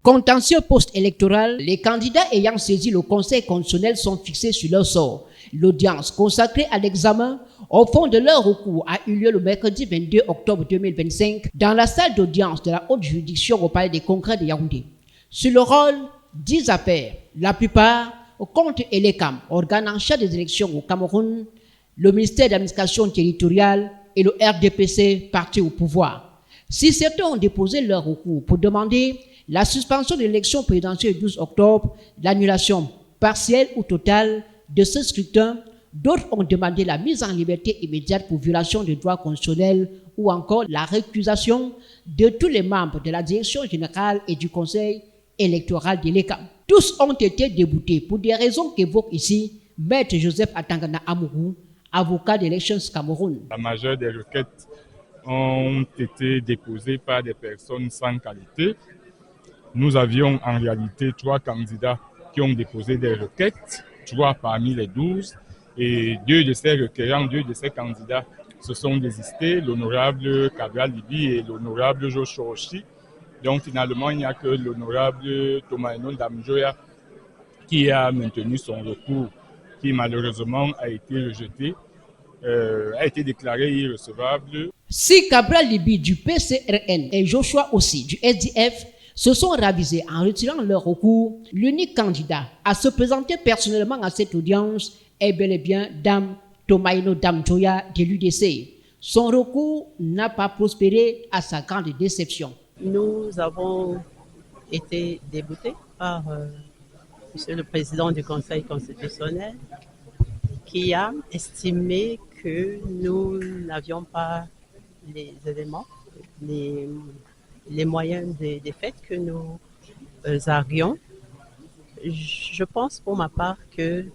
Contentieux post-électoral, les candidats ayant saisi le Conseil constitutionnel sont fixés sur leur sort. L'audience consacrée à l'examen au fond de leur recours a eu lieu le mercredi 22 octobre 2025 dans la salle d'audience de la haute juridiction au palais des congrès de Yaoundé. Sur le rôle, 10 affaires, la plupart contre Elecam, organe en charge des élections au Cameroun, le ministère de l'administration territoriale et le RDPC, parti au pouvoir. Si certains ont déposé leur recours pour demander la suspension de l'élection présidentielle du 12 octobre, l'annulation partielle ou totale de ce scrutin, d'autres ont demandé la mise en liberté immédiate pour violation des droits constitutionnels ou encore la récusation de tous les membres de la direction générale et du conseil électoral de l'ECAM. Tous ont été déboutés pour des raisons qu'évoque ici Maître Joseph Atangana Amourou, avocat d'Elections Cameroun. La majeure des requêtes ont été déposées par des personnes sans qualité. Nous avions en réalité 3 candidats qui ont déposé des requêtes, 3 parmi les 12, et 2 de ces requérants, 2 de ces candidats se sont désistés, l'honorable Cabral Libi et l'honorable Joshua Oshi. Donc finalement, il n'y a que l'honorable Tomaino Damjoya qui a maintenu son recours, qui malheureusement a été rejeté, a été déclaré irrecevable. Si Cabral Libi du PCRN et Joshua aussi du SDF se sont ravisés en retirant leur recours, l'unique candidat à se présenter personnellement à cette audience est bel et bien Dame Tomaino Damjoya de l'UDC. Son recours n'a pas prospéré à sa grande déception. Nous avons été déboutés par Monsieur le Président du Conseil constitutionnel qui a estimé que nous n'avions pas les éléments, les moyens des faits que nous arguions. Je pense pour ma part que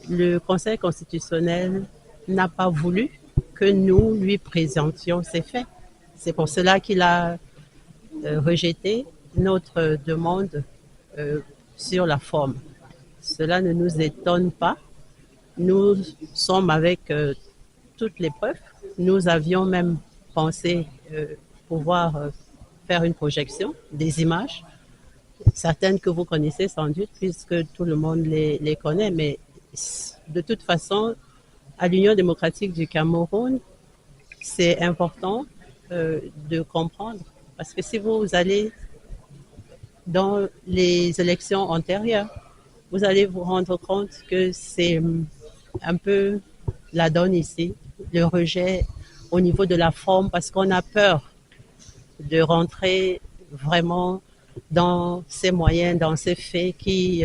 le Conseil constitutionnel n'a pas voulu que nous lui présentions ces faits. C'est pour cela qu'il a rejeté notre demande sur la forme. Cela ne nous étonne pas. Nous sommes avec toutes les preuves. Nous avions même pensé pouvoir faire une projection des images, certaines que vous connaissez sans doute puisque tout le monde les connaît, mais de toute façon, à l'Union démocratique du Cameroun, c'est important de comprendre, parce que si vous allez dans les élections antérieures, vous allez vous rendre compte que c'est un peu la donne ici, le rejet au niveau de la forme, parce qu'on a peur de rentrer vraiment dans ces moyens, dans ces faits qui,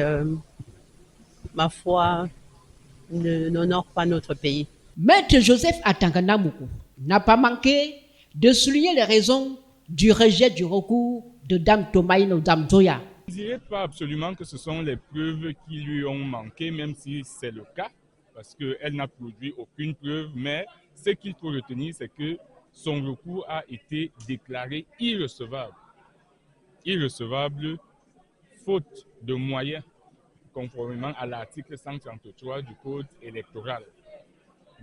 ma foi, n'honorent pas notre pays. Maître Joseph Atangana Moukou n'a pas manqué de souligner les raisons du rejet du recours de Dame Tomaino Damjoya. Je ne dirais pas absolument que ce sont les preuves qui lui ont manqué, même si c'est le cas, parce qu'elle n'a produit aucune preuve, mais ce qu'il faut retenir, c'est que son recours a été déclaré irrecevable. Irrecevable, faute de moyens, conformément à l'article 133 du Code électoral.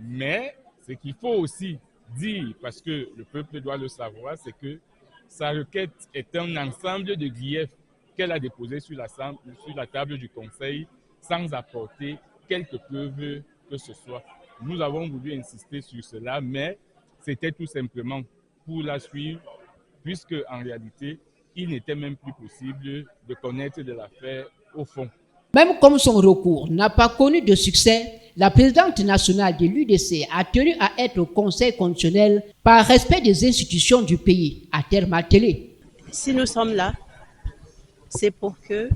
Mais ce qu'il faut aussi dire, parce que le peuple doit le savoir, c'est que sa requête est un ensemble de griefs qu'elle a déposés sur la table du Conseil sans apporter quelque preuve que ce soit. Nous avons voulu insister sur cela, mais c'était tout simplement pour la suivre, puisque en réalité, il n'était même plus possible de connaître de l'affaire au fond. Même comme son recours n'a pas connu de succès, la présidente nationale de l'UDC a tenu à être au Conseil constitutionnel par respect des institutions du pays, a-t-elle martelé. Si nous sommes là, c'est pour que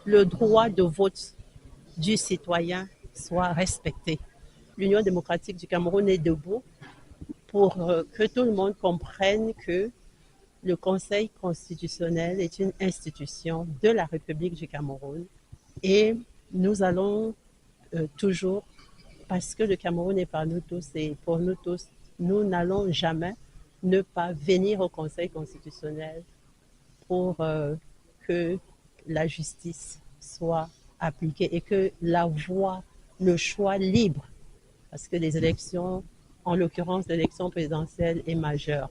le droit de vote du citoyen soit respecté. L'Union démocratique du Cameroun est debout pour que tout le monde comprenne que le Conseil constitutionnel est une institution de la République du Cameroun et nous allons toujours, parce que le Cameroun est par nous tous et pour nous tous, nous n'allons jamais ne pas venir au Conseil constitutionnel pour que la justice soit appliquée et que la voie, le choix libre, parce que les élections, en l'occurrence l'élection présidentielle, est majeure.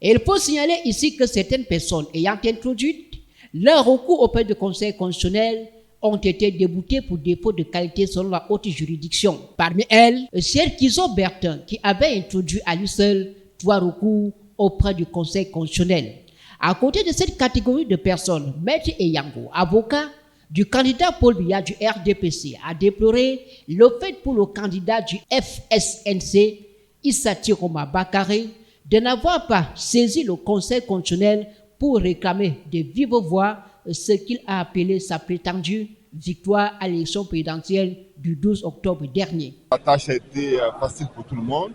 Et il faut signaler ici que certaines personnes ayant introduit Leurs recours auprès du Conseil constitutionnel ont été déboutés pour défaut de qualité selon la haute juridiction. Parmi elles, Cheikh Kizo Bertin, qui avait introduit à lui seul 3 recours auprès du Conseil constitutionnel. À côté de cette catégorie de personnes, Maître Eyango, avocat du candidat Paul Biya du RDPC, a déploré le fait pour le candidat du FSNC, Issa Tiroma Bakare, de n'avoir pas saisi le Conseil constitutionnel pour réclamer de vive voix ce qu'il a appelé sa prétendue victoire à l'élection présidentielle du 12 octobre dernier. La tâche a été facile pour tout le monde,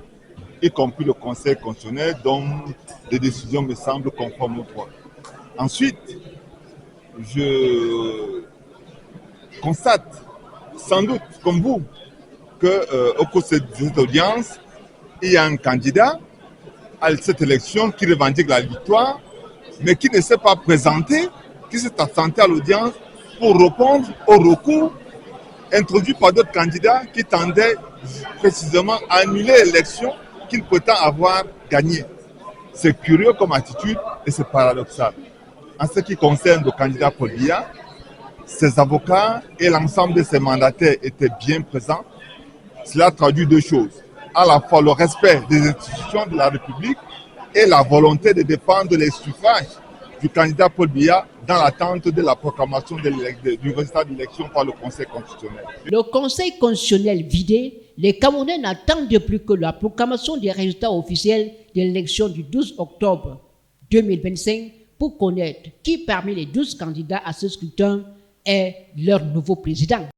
y compris le Conseil constitutionnel, dont les décisions me semblent conformes au droit. Ensuite, je constate, sans doute, comme vous, qu'au cours de cette audience, il y a un candidat à cette élection qui revendique la victoire, mais qui ne s'est pas présenté, qui s'est absenté à l'audience pour répondre aux recours introduits par d'autres candidats qui tendaient précisément à annuler l'élection qu'il prétend avoir gagnée. C'est curieux comme attitude et c'est paradoxal. En ce qui concerne le candidat Paul Biya, ses avocats et l'ensemble de ses mandataires étaient bien présents. Cela traduit 2 choses. À la fois le respect des institutions de la République et la volonté de défendre les suffrages du candidat Paul Biya dans l'attente de la proclamation du résultat de l'élection par le Conseil constitutionnel. Le Conseil constitutionnel vidé, les Camerounais n'attendent plus que la proclamation des résultats officiels de l'élection du 12 octobre 2025 pour connaître qui parmi les 12 candidats à ce scrutin est leur nouveau président.